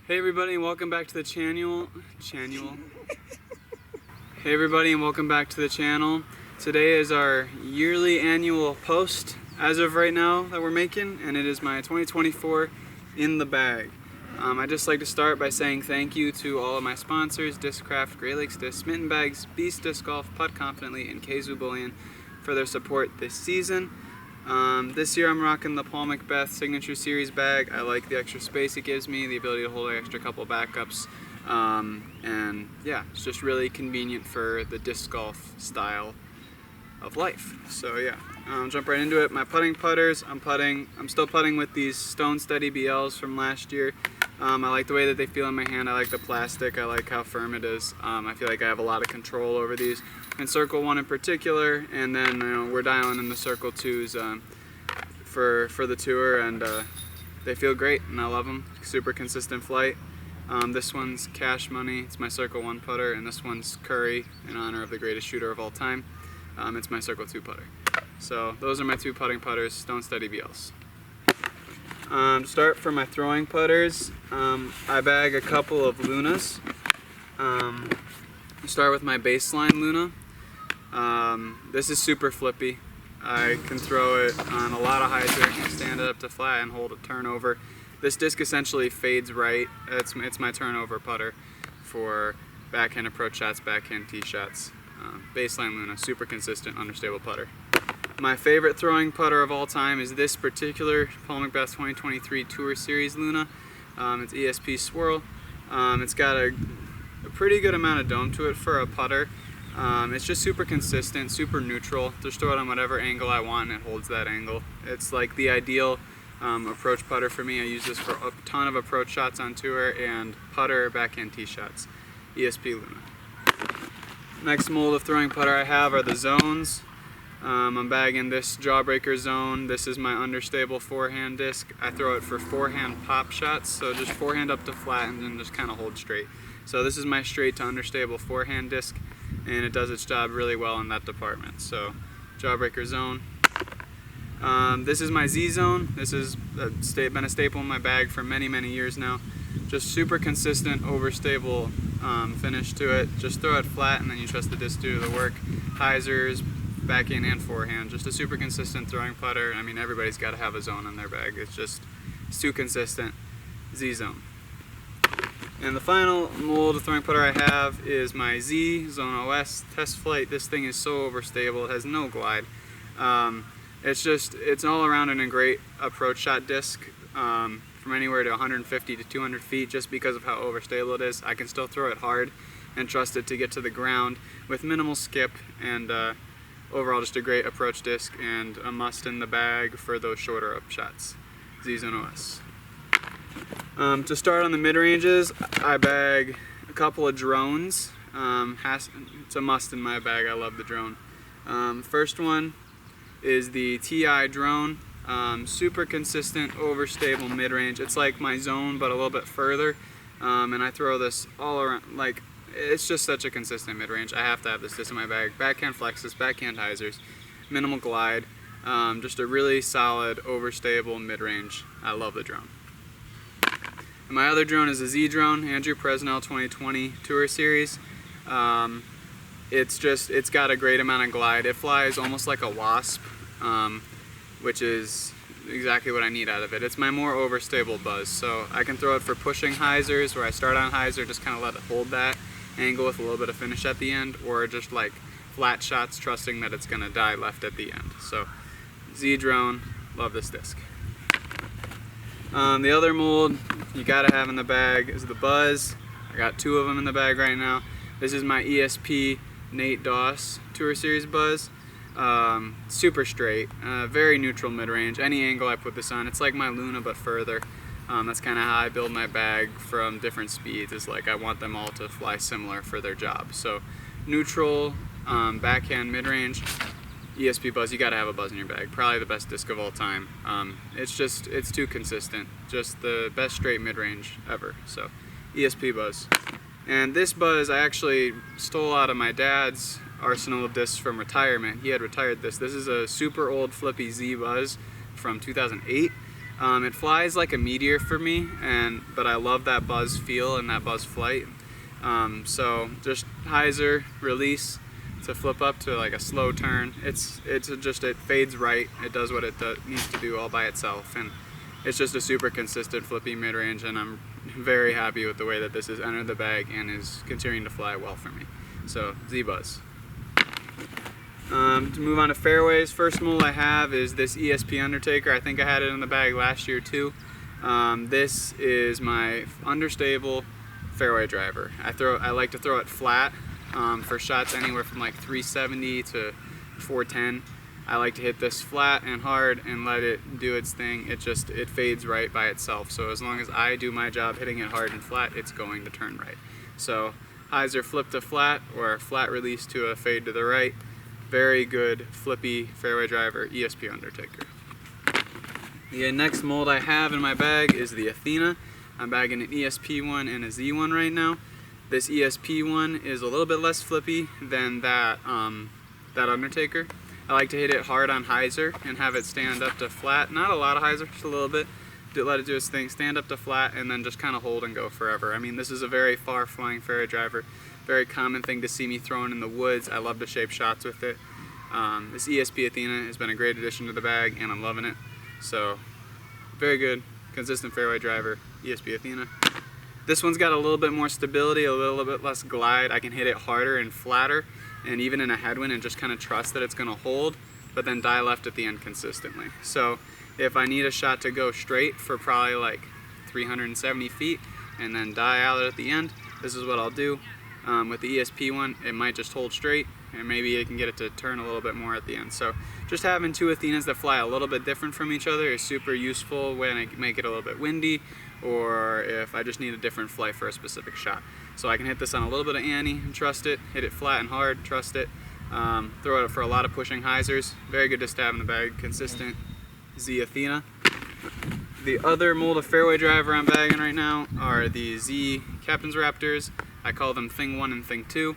Hey everybody, and welcome back to the channel. Hey everybody, and welcome back to the channel. Today is our yearly annual post as of right now that we're making, and it is my 2024 in the bag. I'd just like to start by saying thank you to all of my sponsors, Discraft, Great Lakes Disc, Mitten Bags, Beast Disc Golf, Putt Confidently, and Kazoo Bullion for their support this season. This year I'm rocking the Paul Macbeth Signature Series bag. I like the extra space it gives me, the ability to hold an extra couple backups, and yeah, it's just really convenient for the disc golf style of life. So yeah, jump right into it. My putting putters, I'm still putting with these Stone Steady BLs from last year. I like the way that they feel in my hand. I like the plastic. I like how firm it is. I feel like I have a lot of control over these. And Circle 1 in particular, and then we're dialing in the Circle 2s for the tour, and they feel great, and I love them. Super consistent flight. This one's Cash Money. It's my Circle 1 putter, and this one's Curry in honor of the greatest shooter of all time. It's my Circle 2 putter. So those are my two putting putters, Stone Steady BLs. Start for my throwing putters. I bag a couple of Lunas. Start with my baseline Luna. This is super flippy. I can throw it on a lot of hyzer, stand it up to flat and hold a turnover. This disc essentially fades right. It's my turnover putter for backhand approach shots, backhand tee shots. Baseline Luna, super consistent, understable putter. My favorite throwing putter of all time is this particular Paul Macbeth 2023 Tour Series Luna. It's ESP Swirl. It's got a pretty good amount of dome to it for a putter. It's just super consistent, super neutral. Just throw it on whatever angle I want and it holds that angle. It's like the ideal approach putter for me. I use this for a ton of approach shots on tour and putter backhand tee shots. ESP Luna. Next mold of throwing putter I have are the zones. I'm bagging this Jawbreaker zone. This is my understable forehand disc. I throw it for forehand pop shots, so just forehand up to flat and then just kind of hold straight. So this is my straight to understable forehand disc, and it does its job really well in that department. So Jawbreaker zone. This is my Z zone. This has been a staple in my bag for many years now. Just super consistent, overstable finish to it. Just throw it flat and then you trust the disc to do the work. Hyzers, backhand and forehand. Just a super consistent throwing putter. I mean, everybody's got to have a zone in their bag. It's too consistent. Z zone. And the final mold of throwing putter I have is my Z Zone OS Test Flight. This thing is so overstable. It has no glide. It's all around in a great approach shot disc from anywhere to 150 to 200 feet just because of how overstable it is. I can still throw it hard and trust it to get to the ground with minimal skip, and overall just a great approach disc and a must in the bag for those shorter up shots. Z Zone OS. To start on the mid-ranges, I bag a couple of drones. It's a must in my bag. I love the drone. First one is the TI drone. Super consistent, overstable mid-range. It's like my zone, but a little bit further. And I throw this all around. Like, it's just such a consistent mid-range. I have to have this disc in my bag. Backhand flexes, backhand hyzers, minimal glide. Just a really solid, overstable mid-range. I love the drone. And my other drone is a Z drone, Andrew Presnell 2020 Tour Series. It's got a great amount of glide. It flies almost like a wasp, which is exactly what I need out of it. It's my more overstable buzz, so I can throw it for pushing hyzers, where I start on hyzer, just kind of let it hold that angle with a little bit of finish at the end, or just like flat shots, trusting that it's gonna die left at the end. So Z drone, love this disc. The other mold you gotta have in the bag is the Buzz. I got two of them in the bag right now. This is my ESP Nate Doss Tour Series Buzz. Super straight, very neutral mid-range. Any angle I put this on, it's like my Luna but further. That's kind of how I build my bag from different speeds. It's like I want them all to fly similar for their job. So neutral, backhand, mid-range, ESP Buzz. You gotta have a Buzz in your bag. Probably the best disc of all time. It's too consistent. Just the best straight mid-range ever. So ESP Buzz. And this Buzz I actually stole out of my dad's arsenal of discs from retirement. He had retired this. This is a super old flippy Z Buzz from 2008. It flies like a meteor for me, but I love that buzz feel and that buzz flight. So just hyzer, release to flip up to like a slow turn. It fades right. It does what it needs to do all by itself, and it's just a super consistent flippy mid-range, and I'm very happy with the way that this has entered the bag and is continuing to fly well for me. So Z-Buzz. To move on to fairways, first mold I have is this ESP Undertaker. I think I had it in the bag last year too. This is my understable fairway driver. I like to throw it flat for shots anywhere from like 370 to 410. I like to hit this flat and hard and let it do its thing. It fades right by itself. So as long as I do my job hitting it hard and flat, it's going to turn right. So hyzer flip to flat or flat release to a fade to the right. Very good flippy fairway driver, ESP Undertaker. The next mold I have in my bag is the Athena. I'm bagging an ESP one and a Z one right now. This ESP one is a little bit less flippy than that Undertaker. I like to hit it hard on hyzer and have it stand up to flat. Not a lot of hyzer, just a little bit. Let it do its thing, stand up to flat, and then just kind of hold and go forever. I mean, this is a very far flying fairway driver. Very common thing to see me throwing in the woods. I love to shape shots with it. This ESP Athena has been a great addition to the bag, and I'm loving it. So, very good, consistent fairway driver, ESP Athena. This one's got a little bit more stability, a little bit less glide. I can hit it harder and flatter, and even in a headwind, and just kind of trust that it's going to hold, but then die left at the end consistently. So if I need a shot to go straight for probably like 370 feet and then die out at the end, this is what I'll do. With the ESP one, it might just hold straight, and maybe it can get it to turn a little bit more at the end. So just having two Athenas that fly a little bit different from each other is super useful when I make it a little bit windy, or if I just need a different flight for a specific shot. So I can hit this on a little bit of ante and trust it, hit it flat and hard, trust it, throw it for a lot of pushing hyzers. Very good to stab in the bag, consistent Z Athena. The other mold of fairway driver I'm bagging right now are the Z Captain's Raptors. I call them Thing 1 and Thing 2.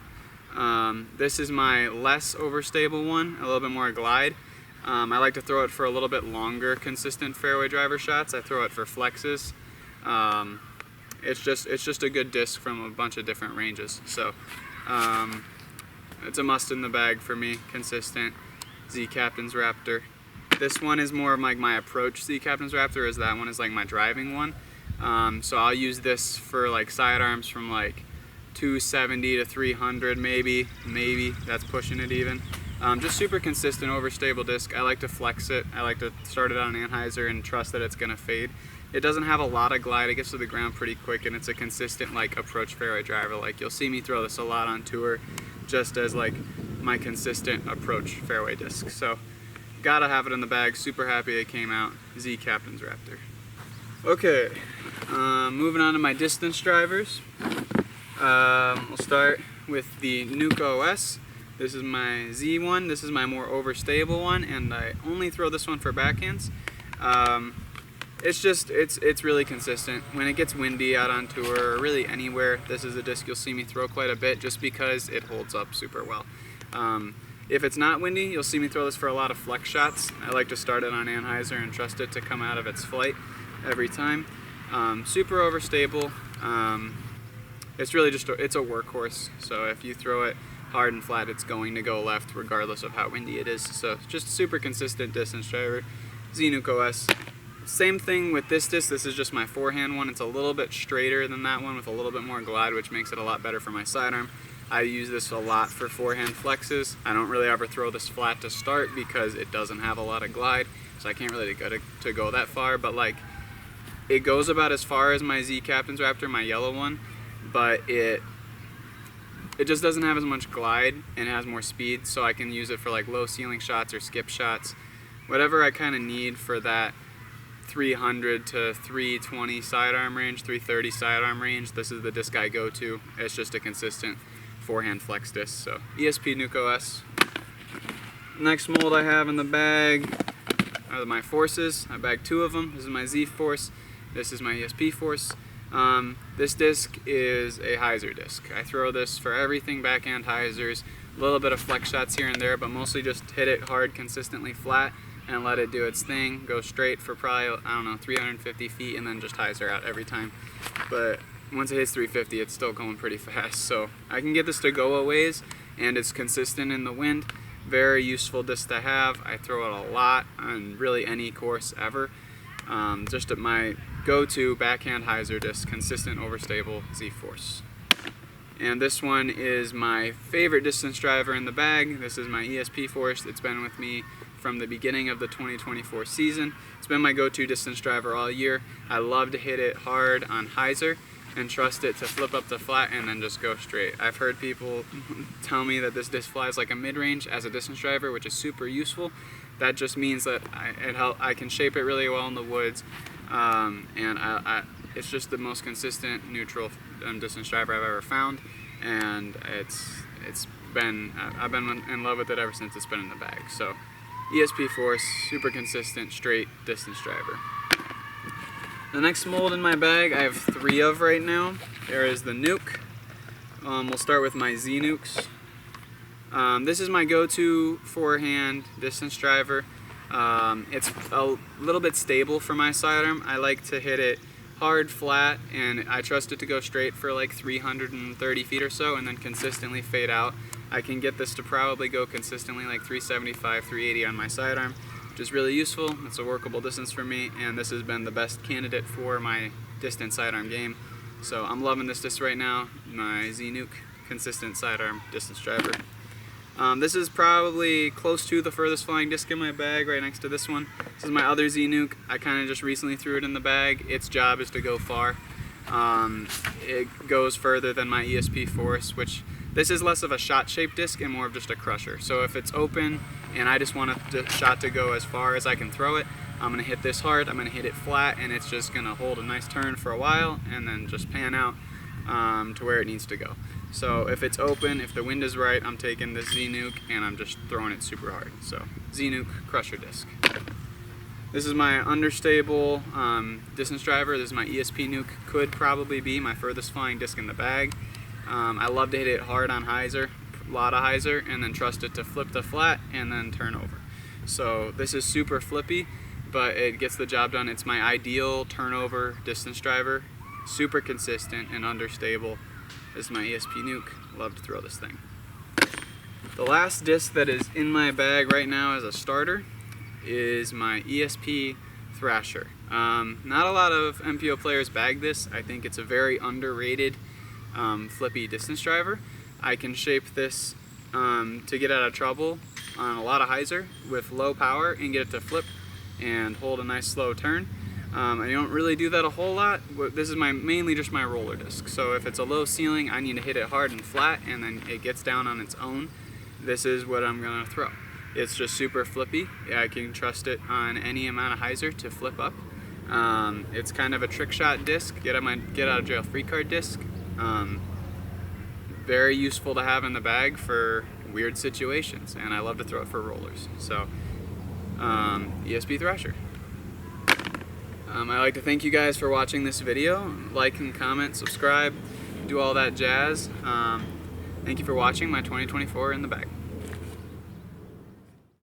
This is my less overstable one, a little bit more glide. I like to throw it for a little bit longer, consistent fairway driver shots. I throw it for flexes. It's just a good disc from a bunch of different ranges. So it's a must in the bag for me, consistent Z Captain's Raptor. This one is more of like my approach Z Captain's Raptor, as that one is like my driving one. So I'll use this for like sidearms from like 270 to 300 maybe, that's pushing it even. Just super consistent, overstable disc. I like to flex it. I like to start it on an anhyzer and trust that it's gonna fade. It doesn't have a lot of glide. It gets to the ground pretty quick, and it's a consistent like approach fairway driver. Like you'll see me throw this a lot on tour, just as like my consistent approach fairway disc. So gotta have it in the bag. Super happy it came out. Z Captain's Raptor. Okay, moving on to my distance drivers. We'll start with the Nuke OS. This is my Z one. This is my more overstable one, and I only throw this one for backhands. It's really consistent. When it gets windy out on tour, or really anywhere, this is a disc you'll see me throw quite a bit, just because it holds up super well. If it's not windy, you'll see me throw this for a lot of flex shots. I like to start it on anhyzer and trust it to come out of its flight every time. Super overstable. It's really just it's a workhorse. So if you throw it hard and flat, it's going to go left regardless of how windy it is. So just super consistent distance driver. Z Nuke OS. Same thing with this disc. This is just my forehand one. It's a little bit straighter than that one with a little bit more glide, which makes it a lot better for my sidearm. I use this a lot for forehand flexes. I don't really ever throw this flat to start because it doesn't have a lot of glide, so I can't really go to go that far. But like, it goes about as far as my Z Captain's Raptor, my yellow one, but it just doesn't have as much glide and it has more speed, so I can use it for like low ceiling shots or skip shots, whatever I kind of need for that 300 to 320 sidearm range, 330 sidearm range. This is the disc I go to. It's just a consistent forehand flex disc. So ESP Nuke OS. Next mold I have in the bag are my forces. I bagged two of them. This is my Z Force. This is my ESP Force. This disc is a hyzer disc. I throw this for everything, backhand hyzers, a little bit of flex shots here and there, but mostly just hit it hard, consistently flat. and let it do its thing, go straight for probably, I don't know, 350 feet, and then just hyzer out every time. But once it hits 350, it's still going pretty fast. So I can get this to go a ways, and it's consistent in the wind. Very useful disc to have. I throw it a lot on really any course ever. Just my go-to backhand hyzer disc, consistent, overstable Z-force. And this one is my favorite distance driver in the bag. This is my ESP Force. It's been with me from the beginning of the 2024 season. It's been my go-to distance driver all year. I love to hit it hard on hyzer and trust it to flip up the flat and then just go straight. I've heard people tell me that this disc flies like a mid-range as a distance driver, which is super useful. That just means that I can shape it really well in the woods, and it's just the most consistent neutral distance driver I've ever found, and I've been in love with it ever since it's been in the bag. So ESP Force, super consistent, straight distance driver. The next mold in my bag I have 3 of right now. There is the Nuke. We'll start with my Z Nukes. This is my go-to forehand distance driver. It's a little bit stable for my sidearm. I like to hit it hard, flat, and I trust it to go straight for like 330 feet or so and then consistently fade out. I can get this to probably go consistently like 375, 380 on my sidearm, which is really useful. It's a workable distance for me, and this has been the best candidate for my distance sidearm game. So I'm loving this disc right now, my Z Nuke consistent sidearm distance driver. This is probably close to the furthest flying disc in my bag, right next to this one. This is my other Z Nuke. I kind of just recently threw it in the bag. Its job is to go far. It goes further than my ESP Force, which this is less of a shot-shaped disc and more of just a crusher. So if it's open and I just want the shot to go as far as I can throw it, I'm going to hit this hard, I'm going to hit it flat, and it's just going to hold a nice turn for a while and then just pan out to where it needs to go. So if it's open, if the wind is right, I'm taking this Z Nuke and I'm just throwing it super hard. So Z Nuke crusher disc. This is my understable distance driver. This is my ESP Nuke. Could probably be my furthest flying disc in the bag. I love to hit it hard on hyzer, a lot of hyzer, and then trust it to flip the flat and then turn over. So this is super flippy, but it gets the job done. It's my ideal turnover distance driver. Super consistent and understable. This is my ESP Nuke. Love to throw this thing. The last disc that is in my bag right now as a starter is my ESP Thrasher. Not a lot of MPO players bag this. I think it's a very underrated flippy distance driver. I can shape this to get out of trouble on a lot of hyzer with low power and get it to flip and hold a nice slow turn. I don't really do that a whole lot. This is mainly just my roller disc. So if it's a low ceiling, I need to hit it hard and flat, and then it gets down on its own. This is what I'm gonna throw. It's just super flippy. I can trust it on any amount of hyzer to flip up. It's kind of a trick shot disc, get out of jail free card disc. Very useful to have in the bag for weird situations, and I love to throw it for rollers. So ESP Thrasher. I'd like to thank you guys for watching this video. Like and comment, subscribe, do all that jazz. Thank you for watching my 2024 in the bag.